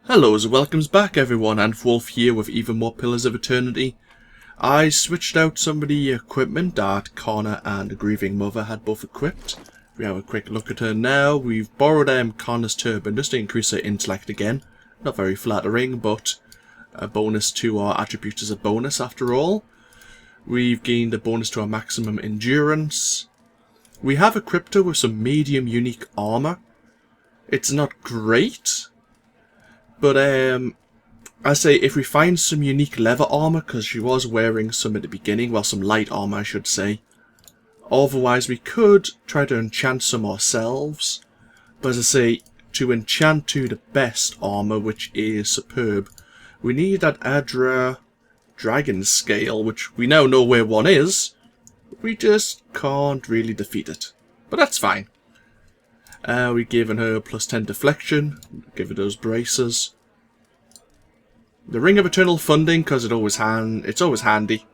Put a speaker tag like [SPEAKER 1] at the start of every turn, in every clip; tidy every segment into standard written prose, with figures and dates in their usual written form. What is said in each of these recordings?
[SPEAKER 1] Hello and welcomes back everyone, AnthWolf here with even more Pillars of Eternity. I switched out some of the equipment that Connor and the Grieving Mother had both equipped. We have a quick look at her now. We've borrowed Connor's turban just to increase her intellect again. Not very flattering, but a bonus to our attributes is a bonus after all. We've gained a bonus to our maximum endurance. We have equipped her with some medium unique armor. It's not great, but I say if we find some unique leather armor, because she was wearing some at the beginning, well, some light armor I should say. Otherwise we could try to enchant some ourselves, but as I say, to enchant to the best armor, which is superb, we need that Adra Dragon Scale, which we now know where one is. We just can't really defeat it, but that's fine. We've given her plus 10 deflection, give her those braces. The Ring of Eternal Funding, because it's always handy.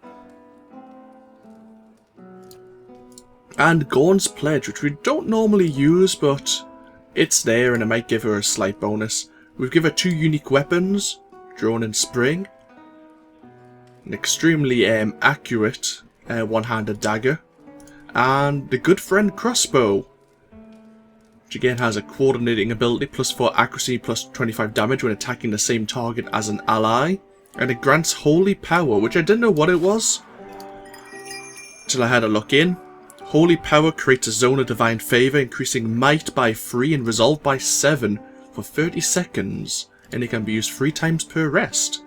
[SPEAKER 1] And Gorn's Pledge, which we don't normally use, but it's there and it might give her a slight bonus. We've given her 2 unique weapons, Drone and Spring. An extremely accurate one-handed dagger. And the Good Friend Crossbow, which again has a coordinating ability, plus 4 accuracy, plus 25 damage when attacking the same target as an ally. And it grants Holy Power, which I didn't know what it was till I had a look in. Holy Power creates a zone of divine favour, increasing might by 3 and resolve by 7 for 30 seconds, and it can be used 3 times per rest.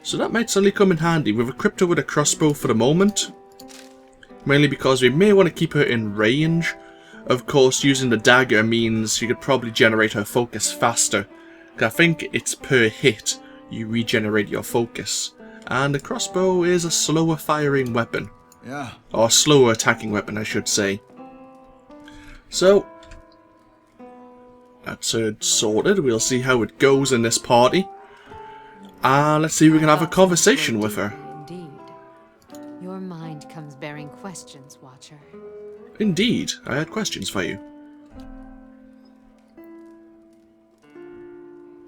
[SPEAKER 1] So that might suddenly come in handy. We've equipped her with a crossbow for the moment, mainly because we may want to keep her in range. Of course, using the dagger means you could probably generate her focus faster. I think it's per hit you regenerate your focus. And the crossbow is a slower firing weapon.
[SPEAKER 2] Yeah.
[SPEAKER 1] Or a slower attacking weapon, I should say. So, that's her sorted. We'll see how it goes in this party. Let's see if we can have a conversation with her.
[SPEAKER 3] Indeed. Your mind comes bearing questions, Watcher.
[SPEAKER 1] Indeed, I had questions for you.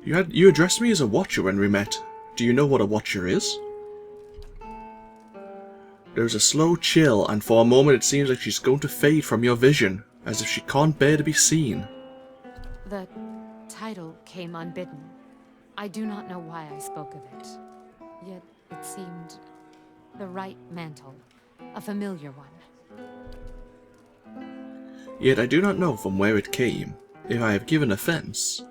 [SPEAKER 1] You addressed me as a Watcher when we met. Do you know what a Watcher is? There's a slow chill, and for a moment it seems like she's going to fade from your vision, as if she can't bear to be seen.
[SPEAKER 3] The title came unbidden. I do not know why I spoke of it. Yet it seemed the right mantle, a familiar one.
[SPEAKER 1] Yet I do not know from where it came. If I have given offense.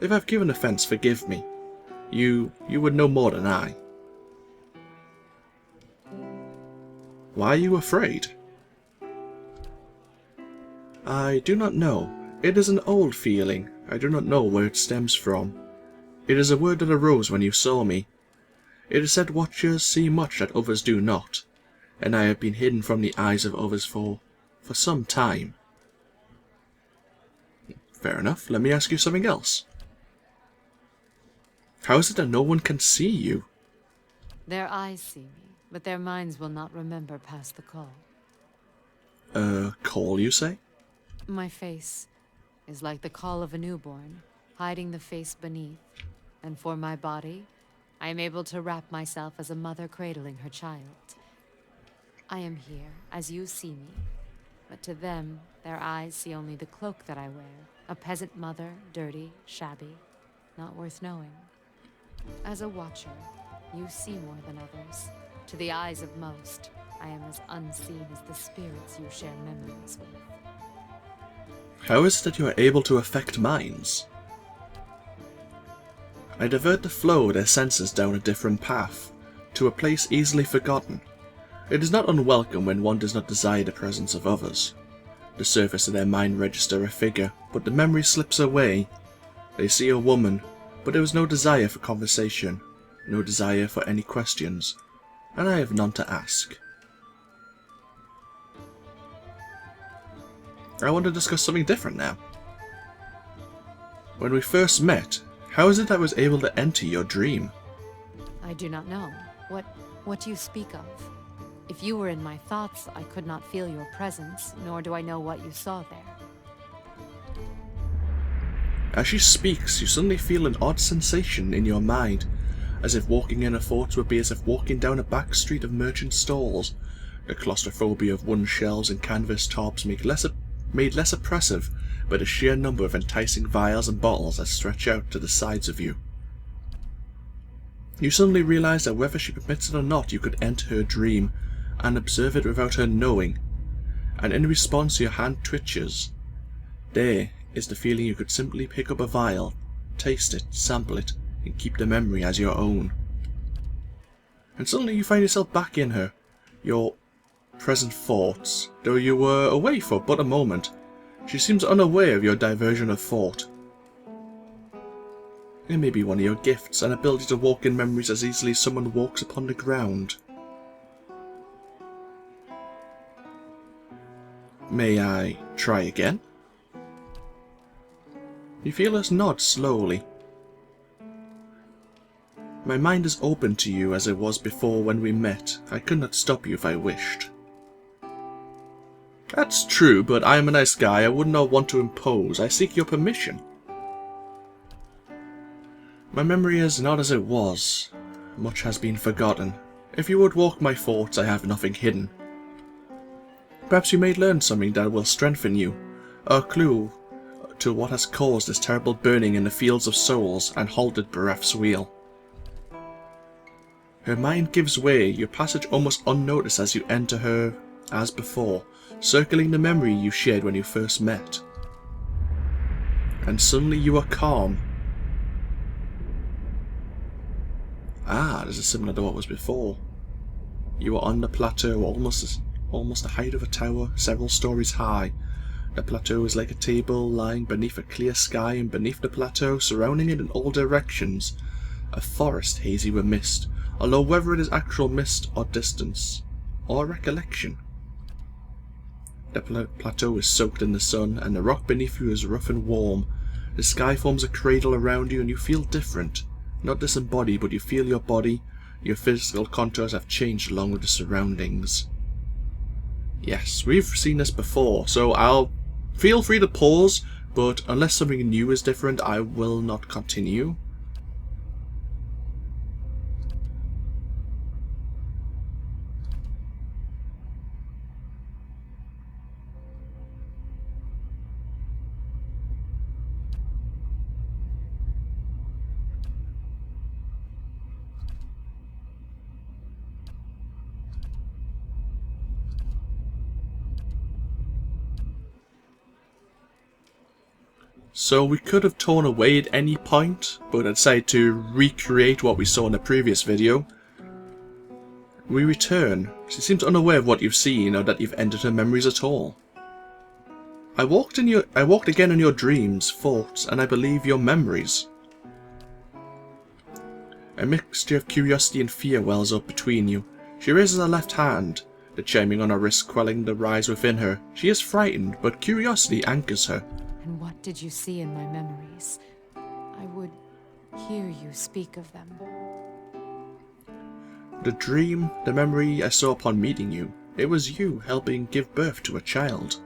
[SPEAKER 1] If I've given offense, forgive me. You would know more than I. Why are you afraid? I do not know. It is an old feeling. I do not know where it stems from. It is a word that arose when you saw me. It is said Watchers see much that others do not, and I have been hidden from the eyes of others for some time. Fair enough. Let me ask you something else. How is it that no one can see you?
[SPEAKER 3] Their eyes see me, but their minds will not remember past the call.
[SPEAKER 1] Call, you say?
[SPEAKER 3] My face is like the call of a newborn, hiding the face beneath. And for my body, I am able to wrap myself as a mother cradling her child. I am here, as you see me, but to them, their eyes see only the cloak that I wear, a peasant mother, dirty, shabby, not worth knowing. As a Watcher, you see more than others. To the eyes of most, I am as unseen as the spirits you share memories with.
[SPEAKER 1] How is it that you are able to affect minds? I divert the flow of their senses down a different path, to a place easily forgotten. It is not unwelcome when one does not desire the presence of others. The surface of their mind register a figure, but the memory slips away. They see a woman, but there is no desire for conversation, no desire for any questions, and I have none to ask. I want to discuss something different now. When we first met, how is it I was able to enter your dream?
[SPEAKER 3] I do not know. What do you speak of? If you were in my thoughts, I could not feel your presence, nor do I know what you saw there.
[SPEAKER 1] As she speaks, you suddenly feel an odd sensation in your mind, as if walking in her thoughts would be as if walking down a back street of merchant stalls. The claustrophobia of wooden shelves and canvas tops made less oppressive by the sheer number of enticing vials and bottles that stretch out to the sides of you. You suddenly realize that whether she permits it or not, you could enter her dream and observe it without her knowing, and in response your hand twitches. There is the feeling you could simply pick up a vial, taste it, sample it, and keep the memory as your own. And suddenly you find yourself back in her, your present thoughts, though you were away for but a moment. She seems unaware of your diversion of thought. It may be one of your gifts, an ability to walk in memories as easily as someone walks upon the ground. May I try again? You feel us nod slowly. My mind is open to you as it was before when we met. I could not stop you if I wished. That's true, but I am a nice guy. I would not want to impose. I seek your permission. My memory is not as it was. Much has been forgotten. If you would walk my thoughts, I have nothing hidden. Perhaps you may learn something that will strengthen you, a clue to what has caused this terrible burning in the fields of souls and halted Barath's wheel. Her mind gives way, your passage almost unnoticed as you enter her as before, circling the memory you shared when you first met. And suddenly you are calm. This is similar to what was before. You are on the plateau, almost the height of a tower, several stories high. The plateau is like a table lying beneath a clear sky, and beneath the plateau, surrounding it in all directions, a forest hazy with mist, although whether it is actual mist or distance, or recollection. The plateau is soaked in the sun, and the rock beneath you is rough and warm. The sky forms a cradle around you, and you feel different. Not disembodied, but you feel your body, your physical contours have changed along with the surroundings. Yes, we've seen this before, so I'll feel free to pause, but unless something new is different, I will not continue. So we could have torn away at any point, but I decided to recreate what we saw in the previous video. We return. She seems unaware of what you've seen or that you've entered her memories at all. I walked again in your dreams, thoughts, and I believe your memories. A mixture of curiosity and fear wells up between you. She raises her left hand, the chiming on her wrist quelling the rise within her. She is frightened, but curiosity anchors her.
[SPEAKER 3] And what did you see in my memories? I would hear you speak of them.
[SPEAKER 1] The dream, the memory I saw upon meeting you. It was you helping give birth to a child.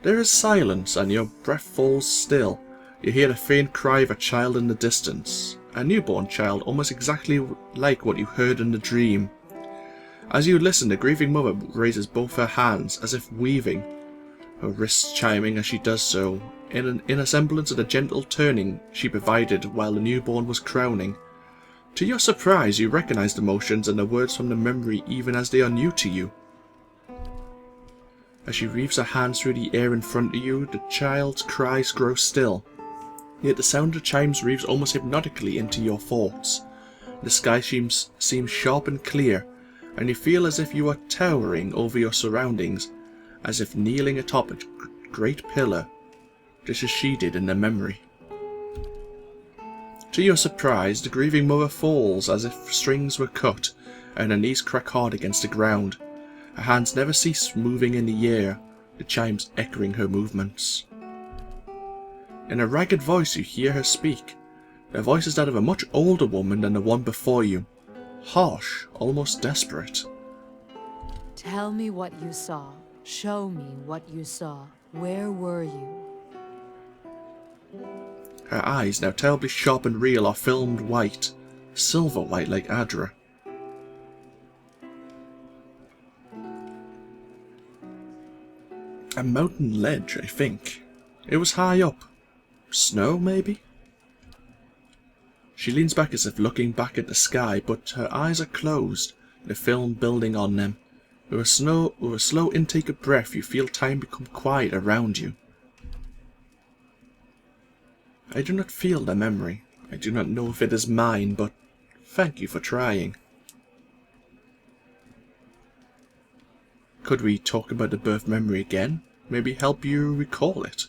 [SPEAKER 1] There is silence, and your breath falls still. You hear the faint cry of a child in the distance. A newborn child, almost exactly like what you heard in the dream. As you listen, the grieving mother raises both her hands, as if weaving, her wrists chiming as she does so, in a semblance of the gentle turning she provided while the newborn was crowning. To your surprise, you recognize the motions and the words from the memory even as they are new to you. As she weaves her hands through the air in front of you, the child's cries grow still. Yet the sound of chimes weaves almost hypnotically into your thoughts. The sky seems sharp and clear, and you feel as if you are towering over your surroundings, as if kneeling atop a great pillar, just as she did in the memory. To your surprise, the grieving mother falls as if strings were cut, and her knees crack hard against the ground. Her hands never cease moving in the air, the chimes echoing her movements. In a ragged voice you hear her speak. Her voice is that of a much older woman than the one before you, harsh, almost desperate.
[SPEAKER 3] Tell me what you saw. Show me what you saw. Where were you?
[SPEAKER 1] Her eyes, now terribly sharp and real, are filmed white, silver white like Adra. A mountain ledge, I think. It was high up. Snow, maybe? She leans back as if looking back at the sky, but her eyes are closed, the film building on them. With a slow intake of breath, you feel time become quiet around you. I do not feel the memory. I do not know if it is mine, but thank you for trying. Could we talk about the birth memory again? Maybe help you recall it?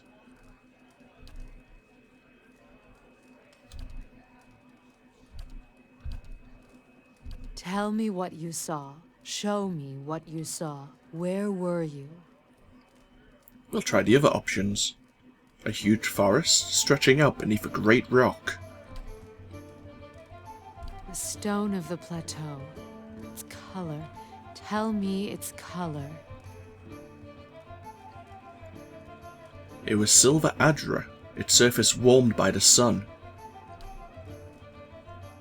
[SPEAKER 3] Tell me what you saw. Show me what you saw. Where were you?
[SPEAKER 1] We'll try the other options. A huge forest stretching out beneath a great rock.
[SPEAKER 3] The stone of the plateau. Its color. Tell me its color.
[SPEAKER 1] It was silver Adra, its surface warmed by the sun.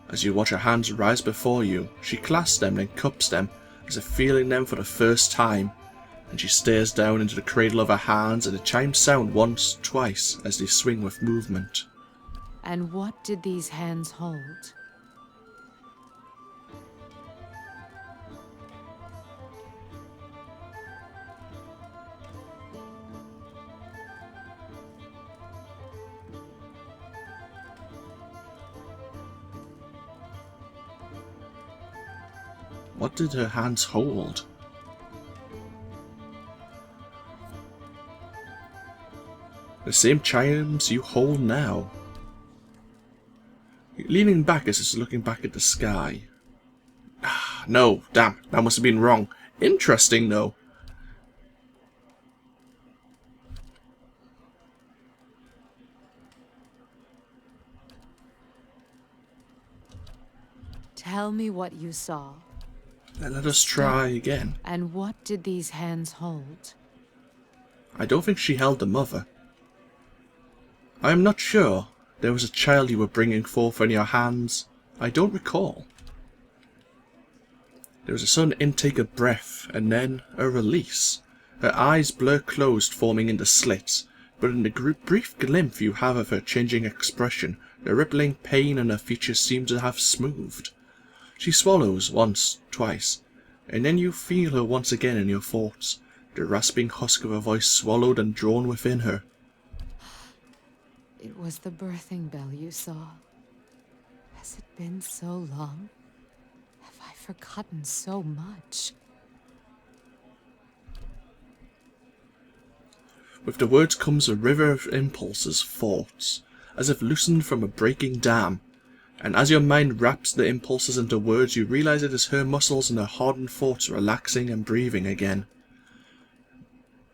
[SPEAKER 1] As you watch her hands rise before you, she clasps them and cups them as if feeling them for the first time, and she stares down into the cradle of her hands, and the chimes sound once, twice, as they swing with movement.
[SPEAKER 3] And what did these hands hold?
[SPEAKER 1] What did her hands hold? The same chimes you hold now. Leaning back as if looking back at the sky. No, damn, that must have been wrong. Interesting though.
[SPEAKER 3] Tell me what you saw.
[SPEAKER 1] Let us try again.
[SPEAKER 3] And what did these hands hold?
[SPEAKER 1] I don't think she held the mother. I am not sure. There was a child you were bringing forth in your hands. I don't recall. There was a sudden intake of breath, and then a release. Her eyes blur closed, forming into slits, but in the brief glimpse you have of her changing expression, the rippling pain in her features seems to have smoothed. She swallows once, twice, and then you feel her once again in your thoughts, the rasping husk of her voice swallowed and drawn within her.
[SPEAKER 3] It was the birthing bell you saw. Has it been so long? Have I forgotten so much?
[SPEAKER 1] With the words comes a river of impulses, thoughts, as if loosened from a breaking dam. And as your mind wraps the impulses into words, you realize it is her muscles and her hardened thoughts relaxing and breathing again.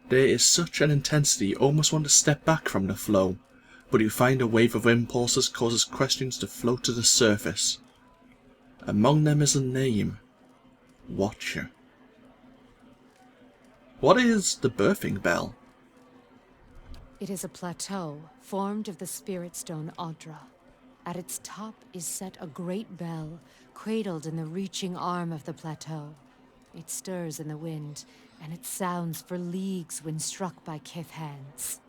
[SPEAKER 1] There is such an intensity you almost want to step back from the flow, but you find a wave of impulses causes questions to float to the surface. Among them is a name. Watcher. What is the birthing bell?
[SPEAKER 3] It is a plateau formed of the spirit stone Audra. At its top is set a great bell, cradled in the reaching arm of the plateau. It stirs in the wind, and it sounds for leagues when struck by kith hands.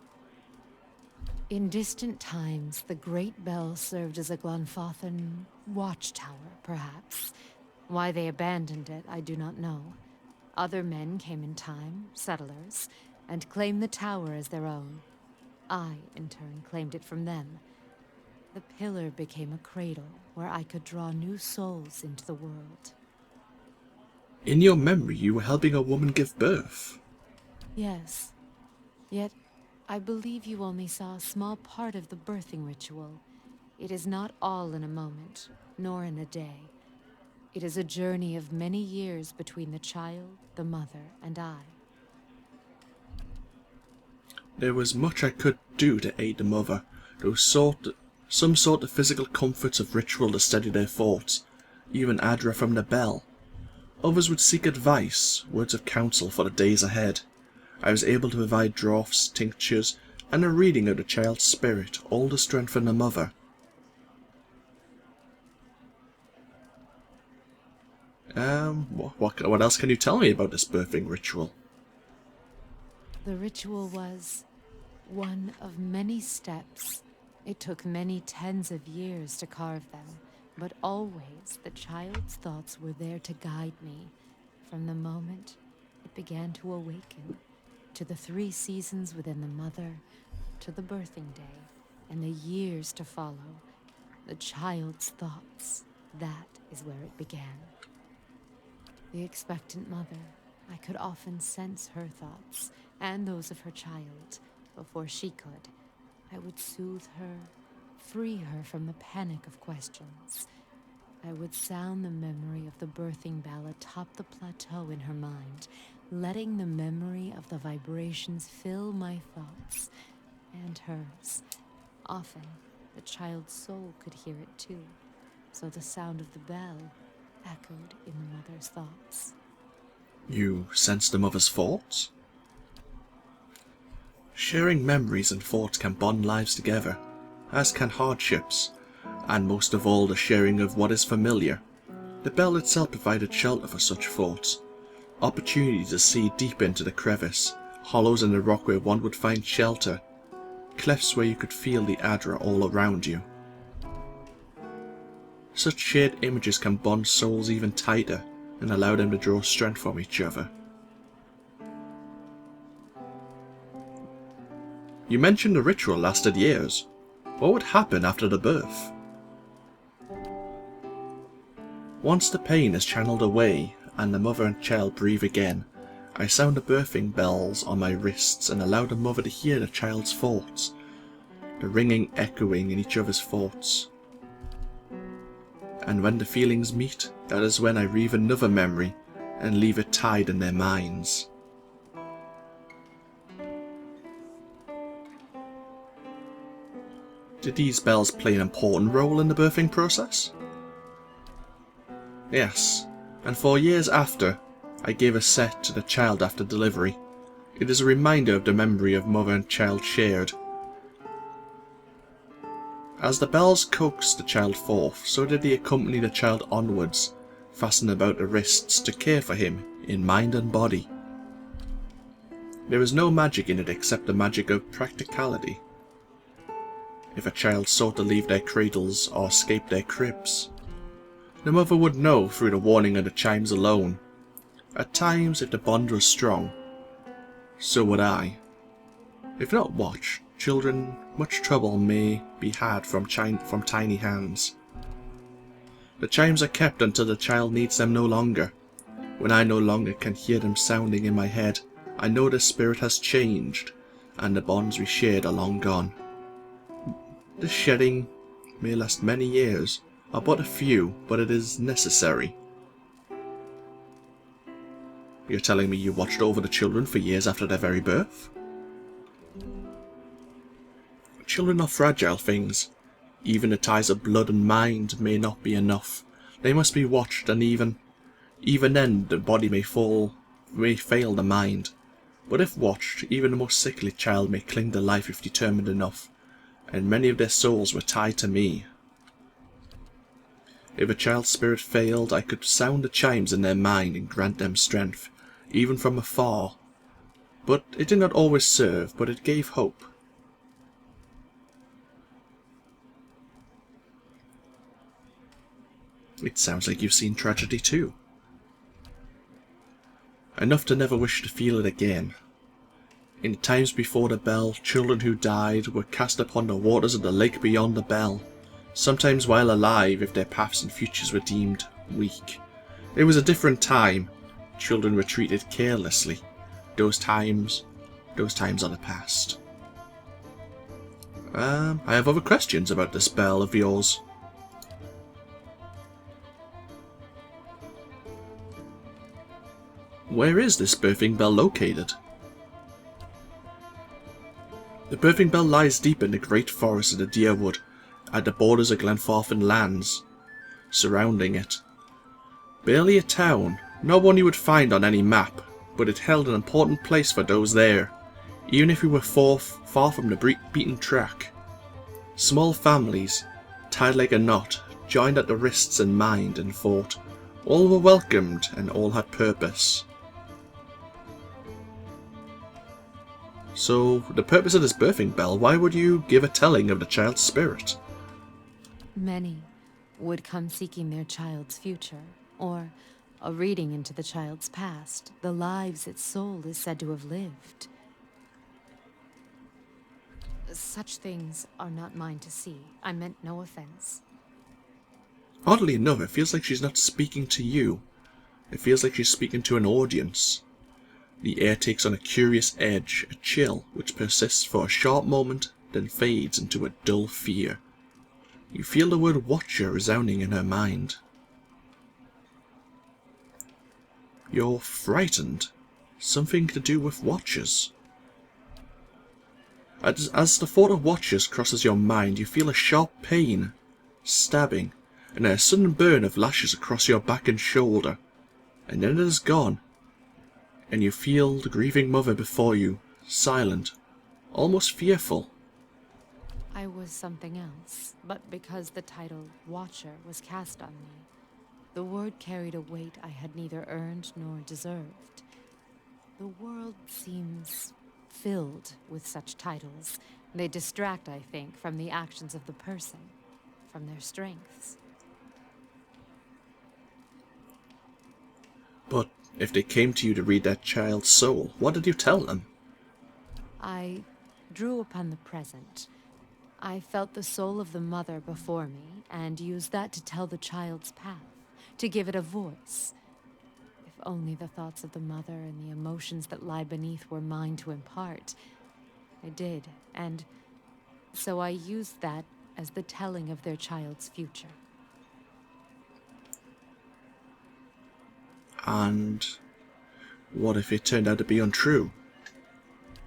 [SPEAKER 3] In distant times, the great bell served as a Glanfathan watchtower, perhaps. Why they abandoned it, I do not know. Other men came in time, settlers, and claimed the tower as their own. I, in turn, claimed it from them. The pillar became a cradle where I could draw new souls into the world.
[SPEAKER 1] In your memory, you were helping a woman give birth.
[SPEAKER 3] Yes. Yet, I believe you only saw a small part of the birthing ritual. It is not all in a moment, nor in a day. It is a journey of many years between the child, the mother, and I.
[SPEAKER 1] There was much I could do to aid the mother, though some sought the physical comforts of ritual to steady their thoughts, even Adra from the bell. Others would seek advice, words of counsel for the days ahead. I was able to provide draughts, tinctures, and a reading of the child's spirit, all to strengthen the mother. What else can you tell me about this birthing ritual?
[SPEAKER 3] The ritual was one of many steps. It took many tens of years to carve them, but always the child's thoughts were there to guide me from the moment it began to awaken, to the 3 seasons within the mother, to the birthing day, and the years to follow. The child's thoughts, that is where it began. The expectant mother, I could often sense her thoughts, and those of her child, before she could. I would soothe her, free her from the panic of questions. I would sound the memory of the birthing bell atop the plateau in her mind, letting the memory of the vibrations fill my thoughts and hers. Often, the child's soul could hear it too, so the sound of the bell echoed in the mother's thoughts.
[SPEAKER 1] You sense the mother's thoughts? Sharing memories and thoughts can bond lives together, as can hardships, and most of all the sharing of what is familiar. The bell itself provided shelter for such thoughts, opportunity to see deep into the crevice, hollows in the rock where one would find shelter, clefts where you could feel the Adra all around you. Such shared images can bond souls even tighter and allow them to draw strength from each other. You mentioned the ritual lasted years. What would happen after the birth? Once the pain is channeled away and the mother and child breathe again, I sound the birthing bells on my wrists and allow the mother to hear the child's thoughts, the ringing echoing in each other's thoughts. And when the feelings meet, that is when I weave another memory and leave it tied in their minds. Did these bells play an important role in the birthing process? Yes, and for years after, I gave a set to the child after delivery. It is a reminder of the memory of mother and child shared. As the bells coaxed the child forth, so did they accompany the child onwards, fastened about the wrists to care for him in mind and body. There is no magic in it except the magic of practicality. If a child sought to leave their cradles or escape their cribs, the mother would know through the warning of the chimes alone. At times, if the bond was strong, so would I. If not watched, children, much trouble may be had from tiny hands. The chimes are kept until the child needs them no longer. When I no longer can hear them sounding in my head, I know the spirit has changed, and the bonds we shared are long gone. This shedding may last many years, or but a few, but it is necessary. You're telling me you watched over the children for years after their very birth? Children are fragile things. Even the ties of blood and mind may not be enough. They must be watched, and even then the body may fail the mind. But if watched, even the most sickly child may cling to life if determined enough, and many of their souls were tied to me. If a child's spirit failed, I could sound the chimes in their mind and grant them strength, even from afar. But it did not always serve, but it gave hope. It sounds like you've seen tragedy too. Enough to never wish to feel it again. In the times before the bell, children who died were cast upon the waters of the lake beyond the bell, sometimes while alive if their paths and futures were deemed weak. It was a different time. Children were treated carelessly. Those times are the past. I have other questions about this bell of yours. Where is this birthing bell located? The birthing bell lies deep in the great forest of the Deerwood, at the borders of Glenfartham lands, surrounding it. Barely a town, not one you would find on any map, but it held an important place for those there. Even if we were far from the beaten track, small families, tied like a knot, joined at the wrists and mind and fought. All were welcomed and all had purpose. So, the purpose of this birthing bell, why would you give a telling of the child's spirit?
[SPEAKER 3] Many would come seeking their child's future, or a reading into the child's past, the lives its soul is said to have lived. Such things are not mine to see. I meant no offense.
[SPEAKER 1] Oddly enough, it feels like she's not speaking to you. It feels like she's speaking to an audience. The air takes on a curious edge, a chill, which persists for a short moment, then fades into a dull fear. You feel the word Watcher resounding in her mind. You're frightened. Something to do with Watchers. As the thought of Watchers crosses your mind, you feel a sharp pain, stabbing, and a sudden burn of lashes across your back and shoulder. And then it is gone, and you feel the grieving mother before you, silent, almost fearful.
[SPEAKER 3] I was something else, but because the title Watcher was cast on me, the word carried a weight I had neither earned nor deserved. The world seems filled with such titles. They distract, I think, from the actions of the person, from their strengths.
[SPEAKER 1] But if they came to you to read that child's soul, what did you tell them?
[SPEAKER 3] I drew upon the present. I felt the soul of the mother before me, and used that to tell the child's path, to give it a voice. If only the thoughts of the mother and the emotions that lie beneath were mine to impart. I did, and so I used that as the telling of their child's future.
[SPEAKER 1] And what if it turned out to be untrue?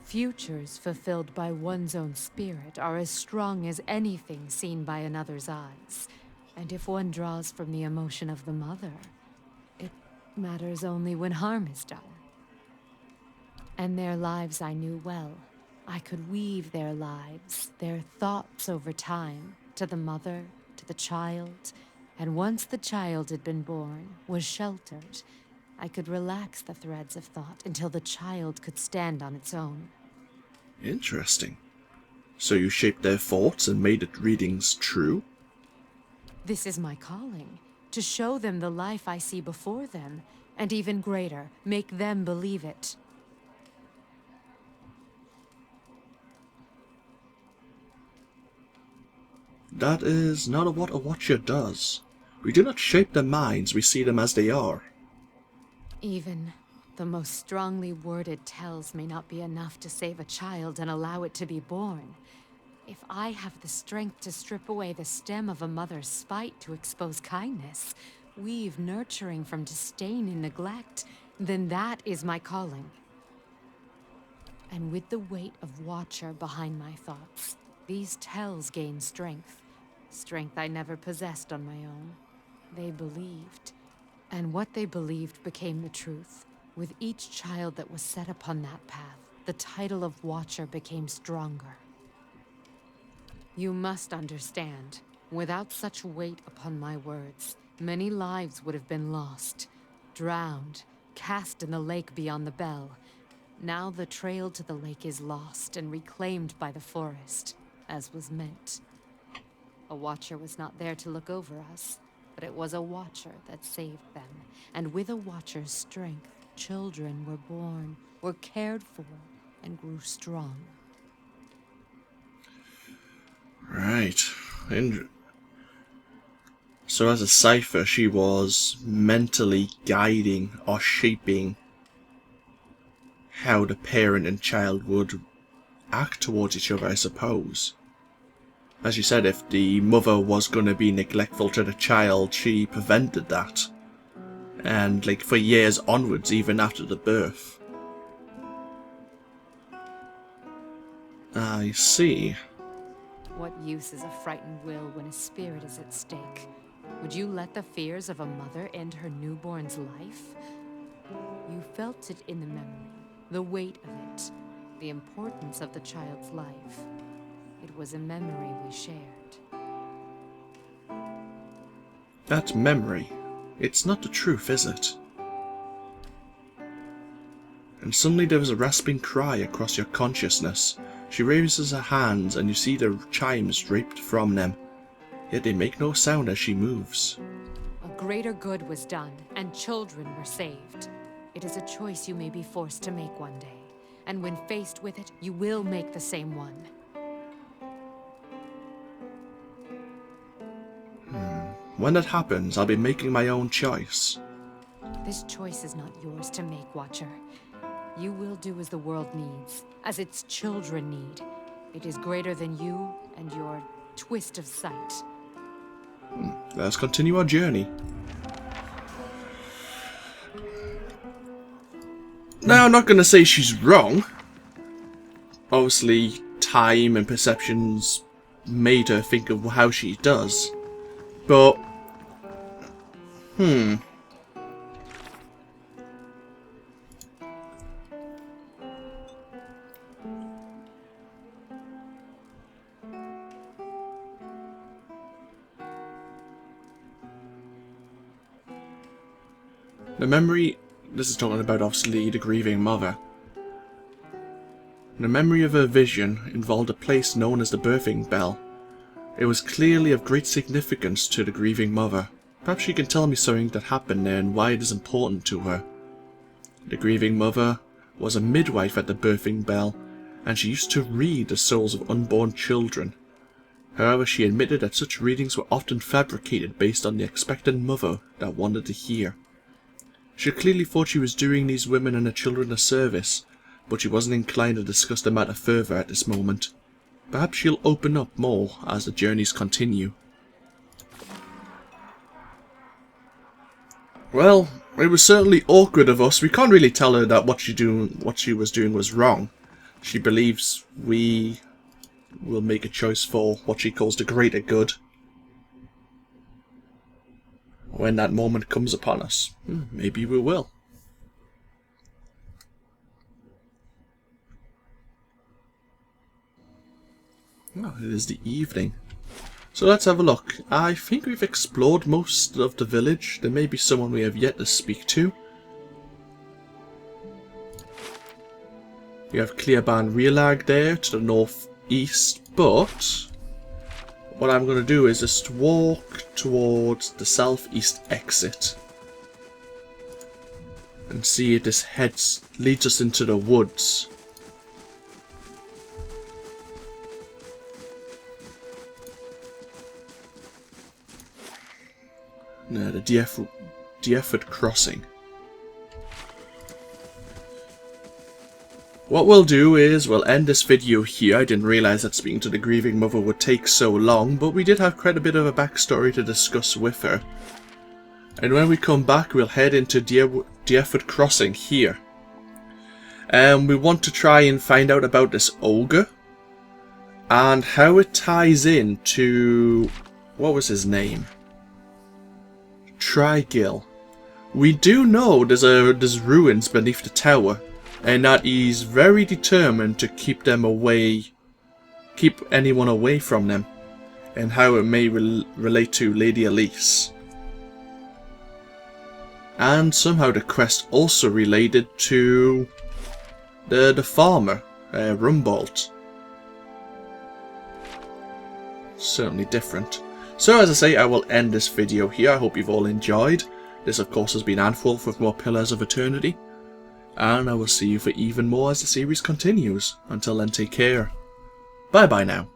[SPEAKER 3] Futures fulfilled by one's own spirit are as strong as anything seen by another's eyes. And if one draws from the emotion of the mother, it matters only when harm is done. And their lives I knew well. I could weave their lives, their thoughts over time, to the mother, to the child. And once the child had been born, was sheltered, I could relax the threads of thought until the child could stand on its own.
[SPEAKER 1] Interesting. So you shaped their thoughts and made the readings true?
[SPEAKER 3] This is my calling, to show them the life I see before them, and even greater, make them believe it.
[SPEAKER 1] That is not what a Watcher does. We do not shape their minds, we see them as they are.
[SPEAKER 3] Even the most strongly worded tells may not be enough to save a child and allow it to be born. If I have the strength to strip away the stem of a mother's spite to expose kindness, weave nurturing from disdain and neglect, then that is my calling. And with the weight of Watcher behind my thoughts, these tells gain strength. Strength I never possessed on my own. They believed. And what they believed became the truth. With each child that was set upon that path, the title of Watcher became stronger. You must understand, without such weight upon my words, many lives would have been lost, drowned, cast in the lake beyond the bell. Now the trail to the lake is lost and reclaimed by the forest, as was meant. A Watcher was not there to look over us, but it was a Watcher that saved them. And with a Watcher's strength, children were born, were cared for, and grew strong.
[SPEAKER 1] Right. So as a cipher, she was mentally guiding or shaping how the parent and child would act towards each other, I suppose. As you said, if the mother was going to be neglectful to the child, she prevented that. And like for years onwards, even after the birth. I see.
[SPEAKER 3] What use is a frightened will when a spirit is at stake? Would you let the fears of a mother end her newborn's life? You felt it in the memory, the weight of it. the importance of the child's life. It was a memory we shared.
[SPEAKER 1] That memory. It's not the truth, is it? And suddenly there was a rasping cry across your consciousness. She raises her hands and you see the chimes draped from them. Yet they make no sound as she moves.
[SPEAKER 3] A greater good was done, and children were saved. It is a choice you may be forced to make one day. And when faced with it, you will make the same one.
[SPEAKER 1] When that happens, I'll be making my own choice.
[SPEAKER 3] This choice is not yours to make, Watcher. You will do as the world needs, as its children need. It is greater than you and your twist of sight.
[SPEAKER 1] Let's continue our journey. Now, I'm not going to say she's wrong. Obviously, time and perceptions made her think of how she does. But, the memory, this is talking about obviously the Grieving Mother. The memory of her vision involved a place known as the Birthing Bell. It was clearly of great significance to the Grieving Mother. Perhaps she can tell me something that happened there and why it is important to her. The Grieving Mother was a midwife at the Birthing Bell, and she used to read the souls of unborn children. However, she admitted that such readings were often fabricated based on the expectant mother that wanted to hear. She clearly thought she was doing these women and their children a service, but she wasn't inclined to discuss the matter further at this moment. Perhaps she'll open up more as the journeys continue. Well, it was certainly awkward of us. We can't really tell her that what she was doing was wrong. She believes we will make a choice for what she calls the greater good. When that moment comes upon us, maybe we will. Oh, it is the evening. So let's have a look. I think we've explored most of the village. There may be someone we have yet to speak to. We have Clearban Realag there to the northeast, but what I'm going to do is just walk towards the southeast exit and see if this leads us into the woods. No, the Diefford Crossing. What we'll do is we'll end this video here. I didn't realise that speaking to the Grieving Mother would take so long, but we did have quite a bit of a backstory to discuss with her. And when we come back, we'll head into Diefford Crossing here. We want to try and find out about this ogre and how it ties in to, what was his name? Trigil. We do know there's ruins beneath the tower, and that he's very determined to keep anyone away from them, and how it may relate to Lady Elise. And somehow the quest also related to the farmer, Rumbold. Certainly different. So as I say, I will end this video here. I hope you've all enjoyed. This of course has been AnthWolf with more Pillars of Eternity. And I will see you for even more as the series continues. Until then, take care. Bye bye now.